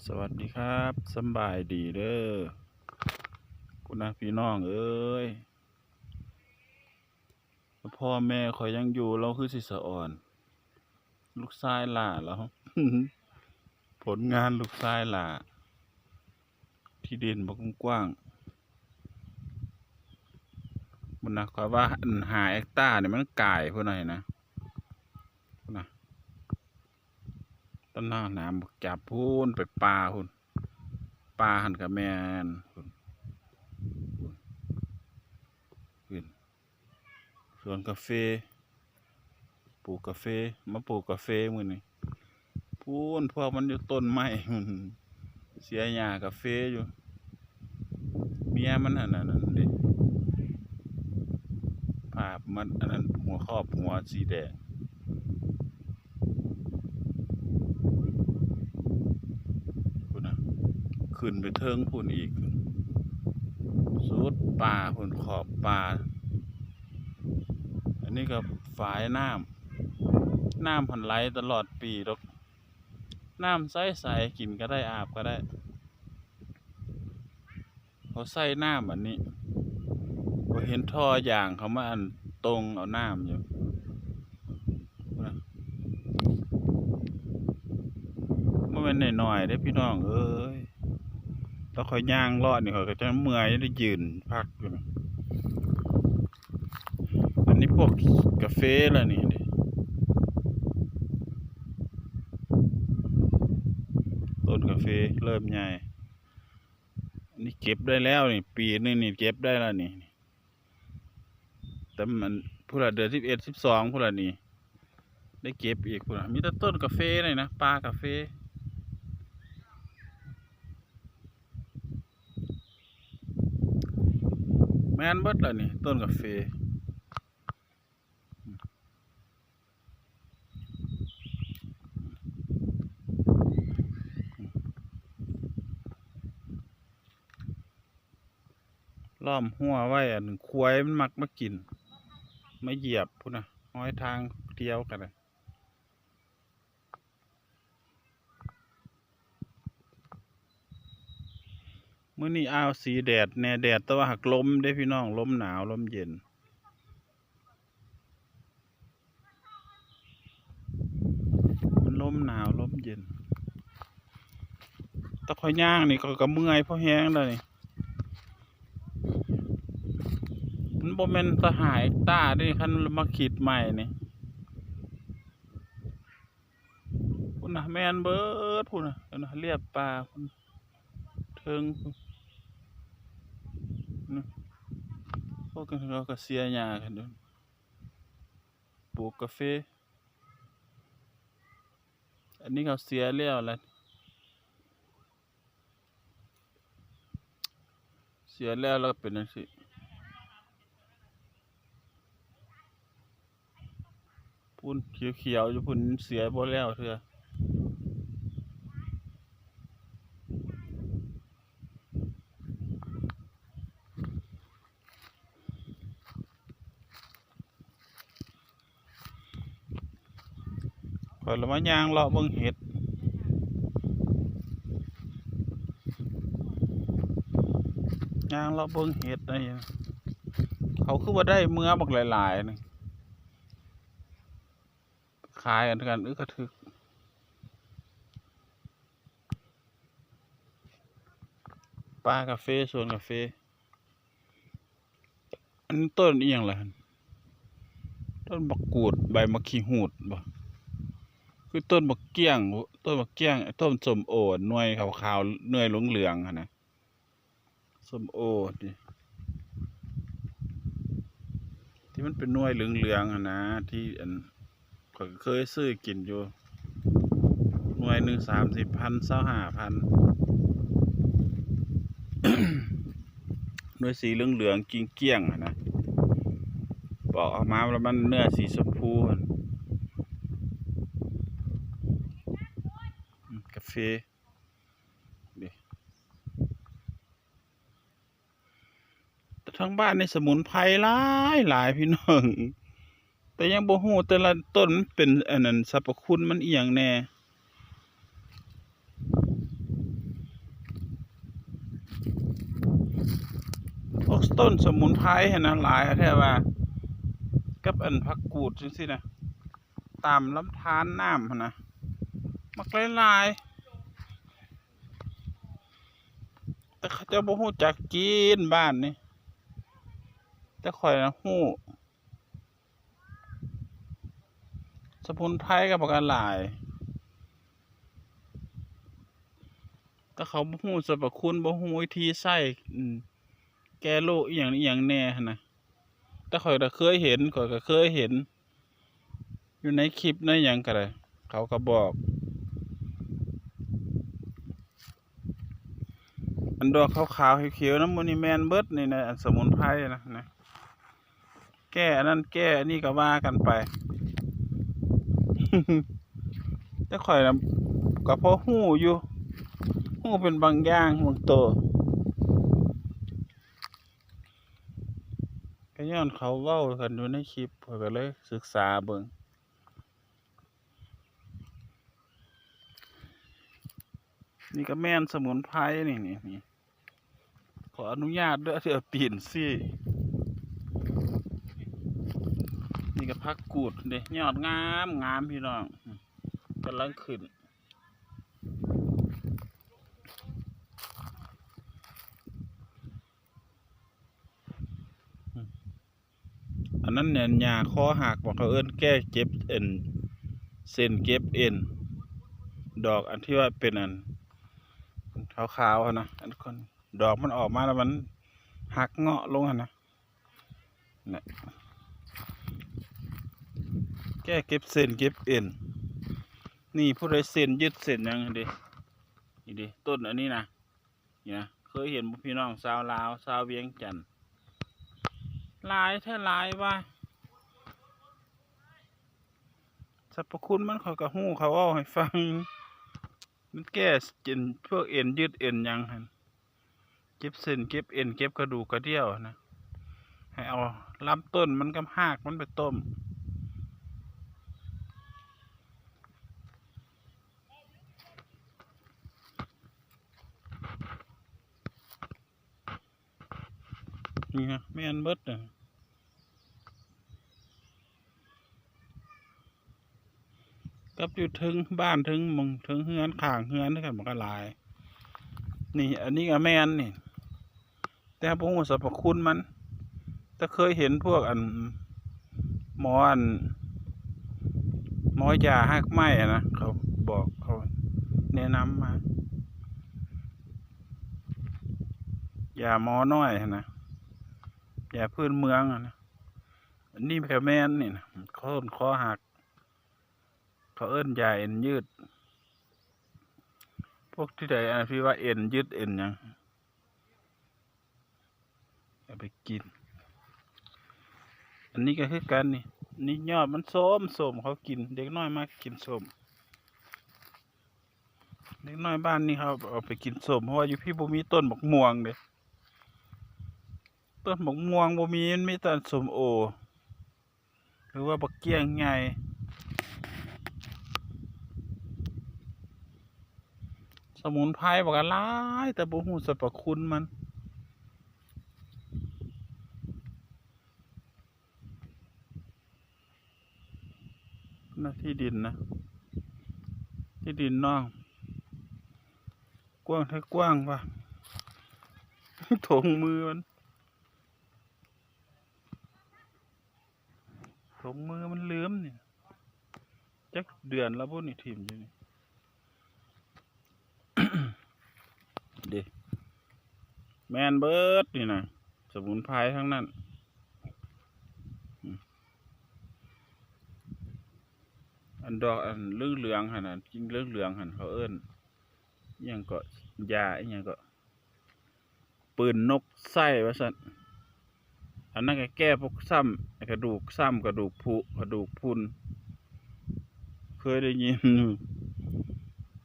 สวัสดีครับสำบายดีเด้อคุณนะพี่น้องเอ้ยพ่อแม่คอยยังอยู่เราคือสิสะอ่อนลูกชายหล่าแล้ว ผลงานลูกชายหล่าที่ดินบกว้างๆมันนะคอยว่า5 เฮกตาร์เนี่ยมันไก่เพื่อนหน่อยนะพุ่นนะต้นน้ำบักจับพูนไปปลาพูนปลาหันกับแมนพูนขึ้นสวนกาแฟปลูกกาแฟมาปลูกกาแฟมื้อนี้พูนพวกมันอยู่ต้นไม้ เสียหญ้ากาแฟอยู่เมียมันอันนั้นดิภาพมันอันนั้นหัวครอบหัวสีแดงพุ่นนะขึ้นไปเทิงพุ่นอีกสุดป่าพุ่นขอบป่าอันนี้ก็ฝายน้ำพันไหลตลอดปีดอกน้ำใสๆกินก็ได้อาบก็ได้เขาใส่น้ำอันนี้เขาเห็นท่ออย่างเขามาอันตรงเอาน้ำอยู่มันเป็นหน่อยๆได้พี่น้องเอ้ยแล้วคอยย่างรอดนี่เขาก็จะเมื่อยได้ยืนพักอยู่อันนี้พวกกาแฟแล้วนี่ต้นกาแฟเริ่มใหญ่อันนี้เก็บได้แล้วนี่ปีนึงนี่เก็บได้แล้วนี่แต่มันพูดละเดือน11 12พูดละนี่ได้เก็บอีกพูดละมีแต่ต้นกาแฟเลยนะปลากาแฟแม่นเบิดละนี่ต้นกาแฟล้อมหัวไว้อันควายมันมักมากินไม่เหยียบพูดนะห้อยทางเที่ยวกันนะมื้อนี้อ้าวสีแดดแน่แดดแต่ว่าหักลมได้พี่น้องลมหนาวลมเย็นมันลมหนาวลมเย็นตะคอยย่างนี่ก็เมื่อยเพราะแห้งแล้วนี่มันบ่แม่นสหายตาดิคันมาขีดใหม่นี่พุ่นนะแม่นเบิดพุ่นนะเรียบปลาพุ่นเทิงพุ่นนะพวกกันเราก็เสียหญ้ากันเด้อปลูกกาแฟอันนี้เขาเสียแล้วแหละเสียแล้วแล้วเป็นจังซี่พุ่นเขียวๆอยู่พุ่นเสียบ่แล้วเทื่อข่อยละมาย่างเลาะเบิ่งเห็ดย่างเลาะเบิ่งเห็ดอะไรอย่างเขาคือว่าได้เมื่อบักหลายๆนึงขายกันกระทึกปลากาแฟสวนกาแฟอันนี้ต้นอีหยังล่ะต้นบักกูดใบมะขีหูดบ่คือต้นบักเกี้ยงต้นบักเกี้ยงต้นส้มโอหน่วยขาวๆหน่วยเหลืองๆหั่นนะส้มโอนี่ที่มันเป็นหน่วยเหลืองๆหั่นนะที่อันข้อยก็เคยซื้อกินอยู่หน่วยหนึ่ง30,000 25,000หน่วยสีเหลืองๆเกลี้ยงๆหั่นนะปอกออกมาแล้วมันเนื้อสีชมพูหั่นกาแฟดิแต่ทั้งบ้านในสมุนไพรหลายพี่น้องแต่ยังบ่ฮู้แต่ละต้นมันเป็นอันนั้นสรรพคุณมันอีหยังแน่ พวกต้นสมุนไพรนะหลายแท้ว่ากับอันผักกูดจังซี่นะตามลำธารน้ำหั่นนะมักหลายๆแต่เขาเจ้าบ่ฮู้จักกินบ้านนี่แต่ข่อยน่ะฮู้สมุนไพรก็บักหลายแต่เขาบ่ฮู้สรรพคุณบ่ฮู้วิธีใช้แก้โรคอิหยังแหน่หั่นน่ะแต่ข่อยก็เคยเห็นอยู่ในคลิปในหยังก็ได้เขาก็บอกอันดอกขาวๆเขียวๆน้ำมันนี่แม่นเบิดนี่นะอันสมุนไพรนะแก้อันนั้นแก้อันนี้ก็ว่ากันไป แต่ข่อยน่ะก็พอฮู้อยู่ฮู้เป็นบางอย่างบางตัวก็ย้อนเขาเว้ากันอยู่ในคลิปข้อยก็เลยศึกษาเบิ่งนี่ก็แม่นสมุนไพรนี่ขออนุญาตด้วยที่เอาตีนซี่นี่ก็ผักกูดเด้ยอดงามพี่น้องกำลังขึ้นอันนั้นเนี่ยหญ้าคอหักบอกเขาเอิ้นแก้เจ็บเอ็นเส้นเก็บเอ็นดอกอันที่ว่าเป็นอันขาวๆนะอันคนดอกมันออกมาแล้วมันหักเงาะลงนะเนี่ยแก้เก็บเส้นเก็บเอ็นนี่ผู้ใดเส้นยืดเส้นยังดินี่ดิต้นอันนี้นะนี่นะเคยเห็นพี่น้องชาวลาวชาวเวียงจันทน์หลายแท้หลายว่าสรรพคุณมันเขาก็ฮู้เขาเอาให้ฟังมันแก้เจ็นพวกเอ็นยืดเอ็นยังหั่นเก็บเส้นเก็บเอ็นเก็บกระดูกกระเดี่ยวนะให้เอาลำต้นมันกับหากมันไปต้มนี่นะแม่นเบิดนะกับอยู่ถึงบ้านถึงมงถึงเฮือนข้างเฮือนด้วยกันมันก็หลายนี่อันนี้ก็แม่นนี่แต่พวกสรรพคุณมันจะเคยเห็นพวกอันหมอยาหักไม้นะเขาบอกเขาแนะนำมายาหมอน้อยนะยาพื้นเมืองนะอันนี้แพแมนนี่นะคอหักเขาเอิ้นยาเอ็นยืดพวกที่ใดอันที่ว่าเอ็นยืดเอ็นยังเอาไปกินอันนี้ก็คือกันนี่ยอดมันส้มเขากินเด็กน้อยมากกินส้มเด็กน้อยบ้านนี่เขาเอาไปกินส้มเพราะว่าอยู่พี่บ่มีต้นบักม่วงเด้ต้นบักม่วงบ่มีมันมีแต่ส้มโอหรือว่าบักเกี้ยงไงสมุนไพรบอกหลายแต่บ่ฮู้สรรพคุณมันนะที่ดินนะที่ดินน้องกว้างถ้ากว้างว่ะ ถงมือมันถงมือมันเลื่อมเนี่ยจักเดือนแล้วพวกนี้ถิ่มอยู่นี่ เด็แมนเบิร์ดนี่นะสมุนไพรทั้งนั้นอันดอกอันเหลืองหันน่ะจริงเหลืองหันเขาเอิ้นยังก็ยายังก็ปืนนกไส้ว่าสั่นอันนั้นก็แก้พวกซ้ำกระดูกกระดูกผุกระดูกพุนเคยได้ยิน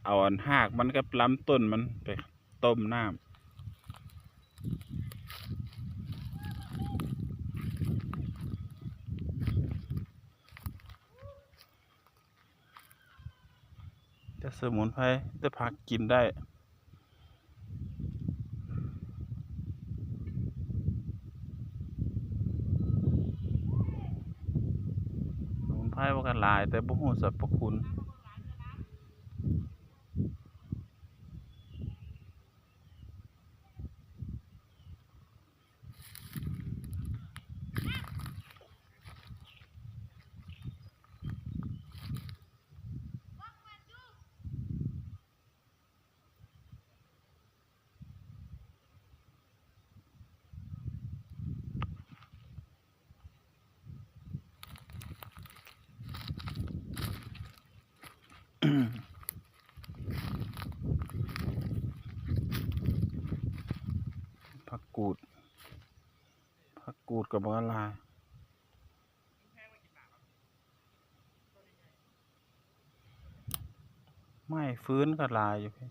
เอาอันหากมันกับลำต้นมันไปต้มน้ำแต่สมุนไพรแต่ผักกินได้ พว่ากันหลายแต่บ่ฮู้สรรพคุณผักกูดกับบ่หลายไม่ฟื้นก็หลายอยู่พี่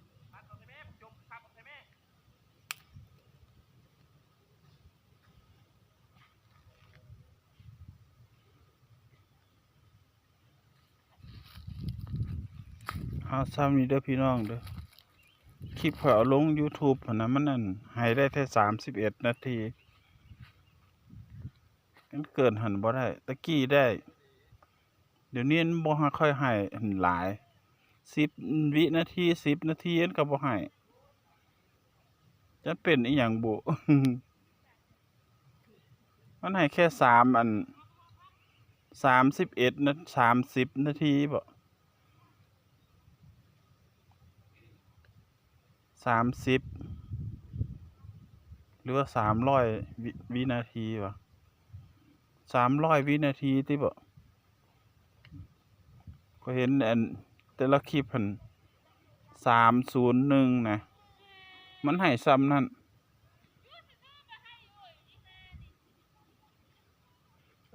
เอาซ้ำนี้เด้อพี่น้องเด้อคลิปเขาเอาลง YouTube หั่นน่ะมันนั่นให้ได้แค่31 นาทีมันเกินหันบ่ได้ตะกี้ได้เดี๋ยวนี้มันบ่ค่อยให้หลาย10 วินาที10 นาทีมันก็บ่ให้จะเป็นอีหยังบุ มันให้แค่31นะ30 นาทีบ่30หรือว่า300วินาทีบ่300 วินาทีติบ่ก็เห็นอันแต่ละคลิปหั่น301นะมันให้ซ้ำนั่น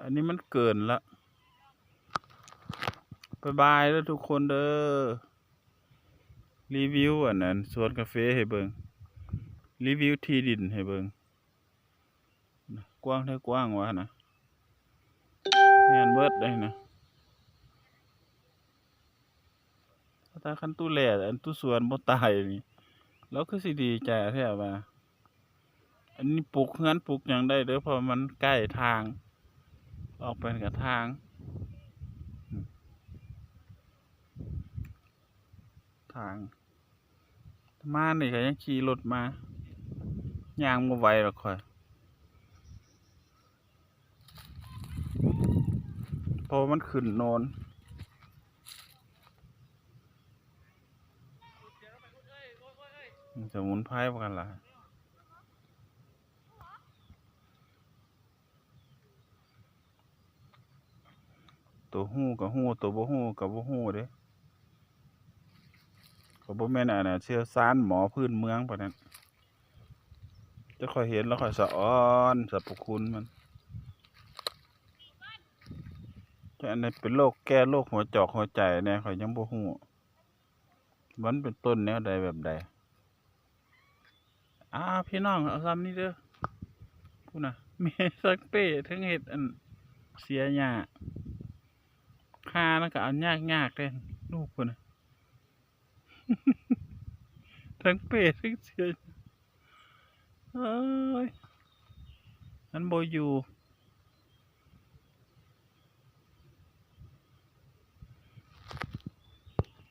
อันนี้มันเกินละบ๊ายบายเด้อทุกคนเด้อรีวิวอันนั้นสวนกาแฟให้เบิ่งรีวิวที่ดินให้เบิ่งกว้างเท่ากว้างวะนะแม่นเบิดได้นะถ้าคันตู้แลอันตู้สวนบ่ตายนี่แล้วคือสิดีใจแท้ว่าอันนี้ปลูกเฮือนปลูกหยังได้เด้อเพราะมันใกล้ทางออกไปกับทางมานี่ก็ยังขี่รถมาย่างบ่ไหวหรอกข่อยเพราะมันขึ้นโนนสมุนไพรว่ากันล่ะตัวฮู้ก็ฮู้ตัวบ่ฮู้ก็บ่ฮู้เด้ก็บ่แม่นอันน่ะเชี่ยวชาญหมอพื้นเมืองปานนั้นจะค่อยเห็นแล้วค่อยสะอ้อนสรรพคุณมันแต่อันนี้เป็นโรคแก้โรคหัวจอกหัวใจแน่ข่อยยังบ่ฮู้มันเป็นต้นแนวใดแบบใดพี่น้องเอาซ้ำนี้เด้อพูดน่ะแม่สักเป้ทั้งเฮ็ดอันเสียหญ้าค่าแล้วก็เอายากๆเด้ลูกพุ่นน่ะ ทั้งเป้ทั้งเสียเอ้ยมันบ่อยู่